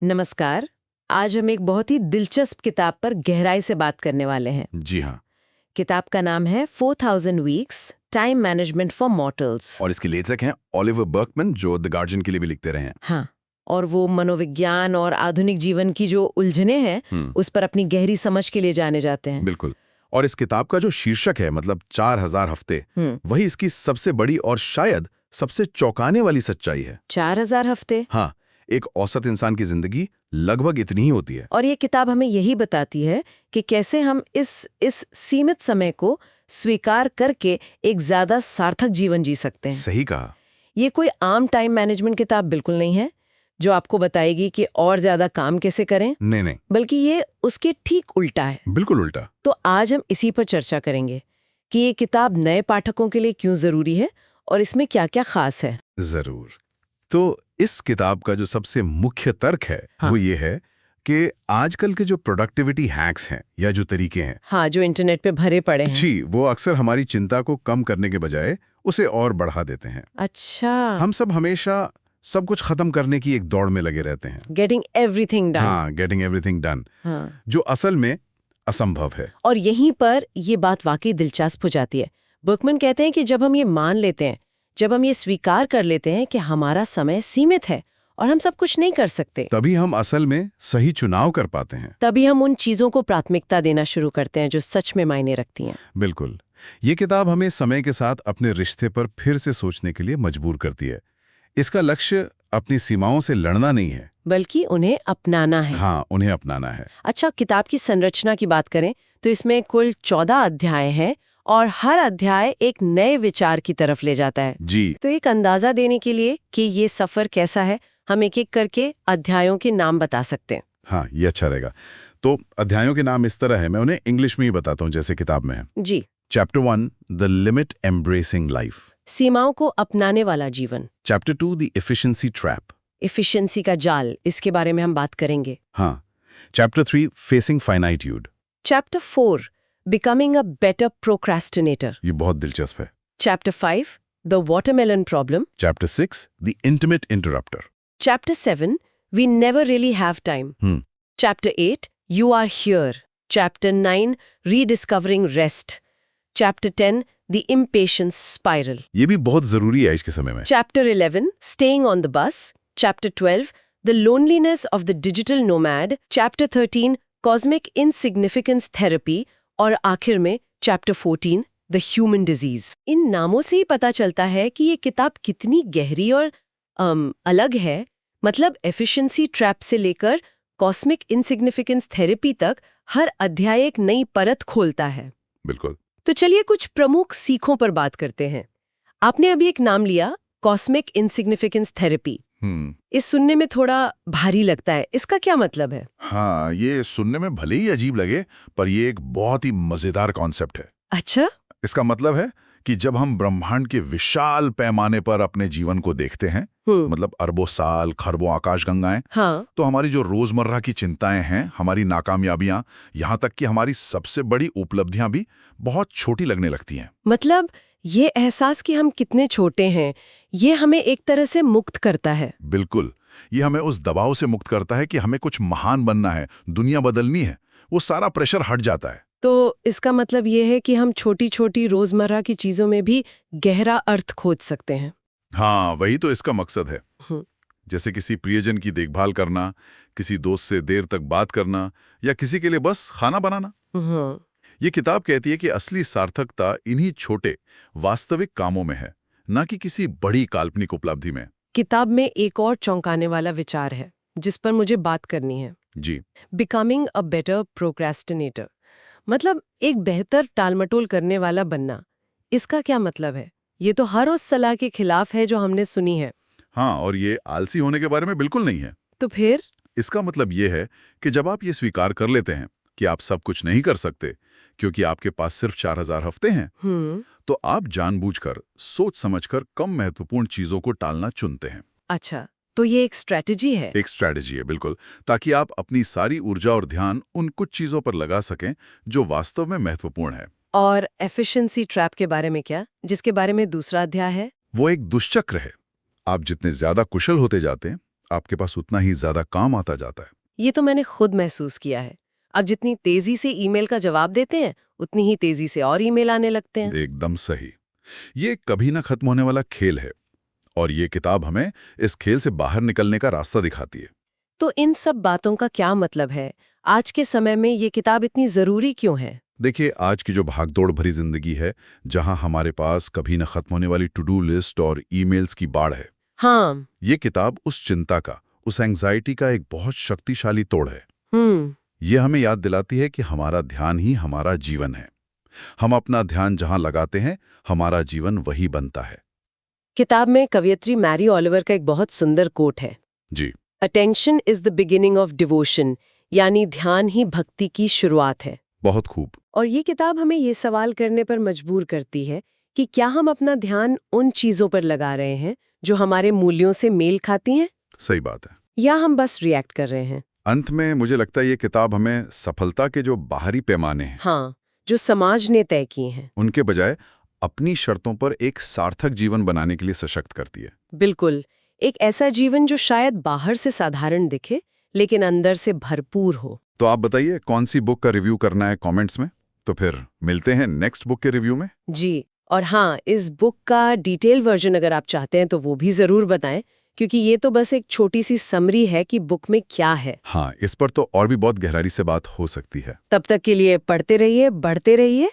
नमस्कार। आज हम एक बहुत ही दिलचस्प किताब पर गहराई से बात करने वाले हैं। जी हाँ। किताब का नाम है 4000 weeks time management for mortals. और इसके लेखक हैं ओलिवर बर्कमैन, जो द गार्जियन के लिए भी लिखते रहे हैं। हाँ, और वो मनोविज्ञान और आधुनिक जीवन की जो उलझने हैं उस पर अपनी गहरी समझ के लिए जाने जाते हैं। बिल्कुल। और इस किताब का जो शीर्षक है, मतलब 4000 हफ्ते, वही इसकी सबसे बड़ी और शायद सबसे चौंकाने वाली सच्चाई है। 4000 हफ्ते? हाँ, एक औसत इंसान की जिंदगी लगभग इतनी ही होती है। और ये किताब हमें यही बताती है कि कैसे हम इस सीमित समय को स्वीकार करके एक ज्यादा सार्थक जीवन जी सकते हैं। सही कहा। ये कोई आम टाइम मैनेजमेंट किताब बिल्कुल नहीं है जो आपको बताएगी कि और ज्यादा काम कैसे करें। नहीं, बल्कि ये उसके ठीक उल्टा है। बिल्कुल उल्टा। तो आज हम इसी पर चर्चा करेंगे कि ये किताब नए पाठकों के लिए क्यों जरूरी है और इसमें क्या-क्या खास है। जरूर। तो इस किताब का जो सबसे मुख्य तर्क है, हाँ। वो ये है कि आजकल के जो प्रोडक्टिविटी हैक्स हैं या जो तरीके हैं, हाँ, जो इंटरनेट पे भरे पड़े हैं। जी, वो अक्सर हमारी चिंता को कम करने के बजाय उसे और बढ़ा देते हैं। अच्छा। हम सब हमेशा सब कुछ खत्म करने की एक दौड़ में लगे रहते हैं। Getting everything done. हाँ, गेटिंग एवरीथिंग डन, हाँ। जो असल में असंभव है। और यहीं पर ये बात वाकई दिलचस्प हो जाती है। बर्कमैन कहते हैं कि जब हम ये मान लेते हैं, जब हम ये स्वीकार कर लेते हैं कि हमारा समय सीमित है और हम सब कुछ नहीं कर सकते, तभी हम असल में सही चुनाव कर पाते हैं। तभी हम उन चीजों को प्राथमिकता देना शुरू करते हैं जो सच में मायने रखती हैं। बिल्कुल। ये किताब हमें समय के साथ अपने रिश्ते पर फिर से सोचने के लिए मजबूर करती है। इसका लक्ष्य अपनी सीमाओं से लड़ना नहीं है, बल्कि उन्हें अपनाना है। हाँ, उन्हें अपनाना है। अच्छा, किताब की संरचना की बात करें तो इसमें कुल 14 अध्याय हैं और हर अध्याय एक नए विचार की तरफ ले जाता है। जी। तो एक अंदाजा देने के लिए कि ये सफर कैसा है, हम एक एक करके अध्यायों के नाम बता सकते हैं। हाँ, ये अच्छा रहेगा। तो अध्यायों के नाम इस तरह है, मैं उन्हें इंग्लिश में ही बताता हूँ जैसे किताब में है। जी। Chapter 1, the limit embracing life. सीमाओं को अपनाने वाला जीवन। Chapter 2, the efficiency trap. Efficiency का जाल, इसके बारे में हम बात करेंगे। हाँ। Chapter 3, facing finitude. Chapter 4, becoming a better procrastinator. ये बहुत दिलचस्प है। Chapter 5, the watermelon problem. Chapter 6, the intimate interrupter. Chapter 7, We Never Really Have Time. Chapter 8, You Are Here. Chapter 9, Rediscovering Rest. Chapter 10, The Impatience Spiral. ये भी बहुत जरूरी है इसके समय में। Chapter 11, Staying on the Bus. Chapter 12, The Loneliness of the Digital Nomad. Chapter 13, Cosmic Insignificance Therapy. और आखिर में Chapter 14, The Human Disease. इन नामों से ही पता चलता है कि ये किताब कितनी गहरी और अलग है। मतलब एफिशिएंसी ट्रैप से लेकर कॉस्मिक इनसिग्निफिकेंस थेरेपी तक हर अध्याय एक नई परत खोलता है। बिल्कुल। तो चलिए कुछ प्रमुख सीखों पर बात करते हैं। आपने अभी एक नाम लिया, कॉस्मिक इनसिग्निफिकेंस थेरेपी। इस सुनने में थोड़ा भारी लगता है, इसका क्या मतलब है? हाँ, ये सुनने में भले ही अजीब लगे, पर ये एक बहुत ही मजेदार कॉन्सेप्ट है। अच्छा। इसका मतलब है कि जब हम ब्रह्मांड के विशाल पैमाने पर अपने जीवन को देखते हैं, मतलब अरबों साल, खरबों आकाशगंगाएं, हाँ। तो हमारी जो रोजमर्रा की चिंताएं हैं, हमारी नाकामयाबियां, यहाँ तक कि हमारी सबसे बड़ी उपलब्धियां भी बहुत छोटी लगने लगती हैं। मतलब ये एहसास कि हम कितने छोटे हैं, ये हमें एक तरह से मुक्त करता है। बिल्कुल। ये हमें उस दबाव से मुक्त करता है कि हमें कुछ महान बनना है, दुनिया बदलनी है। वो सारा प्रेशर हट जाता है। तो इसका मतलब ये है कि हम छोटी छोटी रोजमर्रा की चीजों में भी गहरा अर्थ खोज सकते हैं। हाँ, वही तो इसका मकसद है। जैसे किसी प्रियजन की देखभाल करना, किसी दोस्त से देर तक बात करना, या किसी के लिए बस खाना बनाना। ये किताब कहती है कि असली सार्थकता इन्हीं छोटे वास्तविक कामों में है, ना कि किसी बड़ी काल्पनिक उपलब्धि में। किताब में एक और चौंकाने वाला विचार है जिस पर मुझे बात करनी है। जी। बिकमिंग अ बेटर प्रोक्रेस्टिनेटर, मतलब एक बेहतर टालमटोल करने वाला बनना। इसका क्या मतलब है? ये तो हर उस सलाह के खिलाफ है जो हमने सुनी है। हाँ, और ये आलसी होने के बारे में बिल्कुल नहीं है। तो फिर इसका मतलब ये है कि जब आप ये स्वीकार कर लेते हैं कि आप सब कुछ नहीं कर सकते क्योंकि आपके पास सिर्फ 4000 हफ्ते हैं, तो आप जानबूझकर, सोच समझकर कम महत्वपूर्ण चीजों को टालना चुनते हैं। अच्छा, तो ये एक स्ट्रेटजी है। एक स्ट्रैटेजी है, बिल्कुल, ताकि आप अपनी सारी ऊर्जा और ध्यान उन कुछ चीजों पर लगा सकें जो वास्तव में महत्वपूर्ण है। और एफिशिएंसी ट्रैप के बारे में क्या, जिसके बारे में दूसरा अध्याय है? वो एक दुष्चक्र है। आप जितने ज्यादा कुशल होते जाते हैं, आपके पास उतना ही ज्यादा काम आता जाता है। ये तो मैंने खुद महसूस किया है। अब जितनी तेजी से ईमेल का जवाब देते हैं, उतनी ही तेजी से और ईमेल आने लगते हैं। एकदम सही। ये कभी ना खत्म होने वाला खेल है और ये किताब हमें इस खेल से बाहर निकलने का रास्ता दिखाती है। तो इन सब बातों का क्या मतलब है? आज के समय में ये किताब इतनी जरूरी क्यों है? देखिए, आज की जो भागदौड़ भरी जिंदगी है, जहां हमारे पास कभी न खत्म होने वाली टू डू लिस्ट और ईमेल्स की बाढ़ है, हाँ। ये किताब उस चिंता का, उस एंग्जाइटी का एक बहुत शक्तिशाली तोड़ है। हम्म। ये हमें याद दिलाती है कि हमारा ध्यान ही हमारा जीवन है। हम अपना ध्यान जहां लगाते हैं, हमारा जीवन वही बनता है। किताब में कवयित्री मैरी ऑलिवर का एक बहुत सुंदर कोट है। जी। Attention is the beginning of devotion, यानी ध्यान ही भक्ति की शुरुआत है। बहुत खूब। और ये किताब हमें ये सवाल करने पर मजबूर करती है कि क्या हम अपना ध्यान उन चीजों पर लगा रहे हैं जो हमारे मूल्यों से मेल खाती हैं, सही बात है। या हम बस रिएक्ट कर रहे हैं। अंत में मुझे लगता है ये किताब हमें सफलता के जो बाहरी पैमाने हैं, हाँ, जो समाज ने तय किए हैं, उनके बजाय अपनी शर्तों पर एक सार्थक जीवन बनाने के लिए सशक्त करती है। बिल्कुल, एक ऐसा जीवन जो शायद बाहर से साधारण दिखे लेकिन अंदर से भरपूर हो। तो आप बताइए कौन सी बुक का रिव्यू करना है कमेंट्स में। तो फिर मिलते हैं नेक्स्ट बुक के रिव्यू में। जी, और हाँ, इस बुक का डिटेल वर्जन अगर आप चाहते हैं तो वो भी जरूर बताएं, क्योंकि ये तो बस एक छोटी सी समरी है कि बुक में क्या है। हाँ, इस पर तो और भी बहुत गहराई से बात हो सकती है। तब तक के लिए पढ़ते रहिए, बढ़ते रहिए।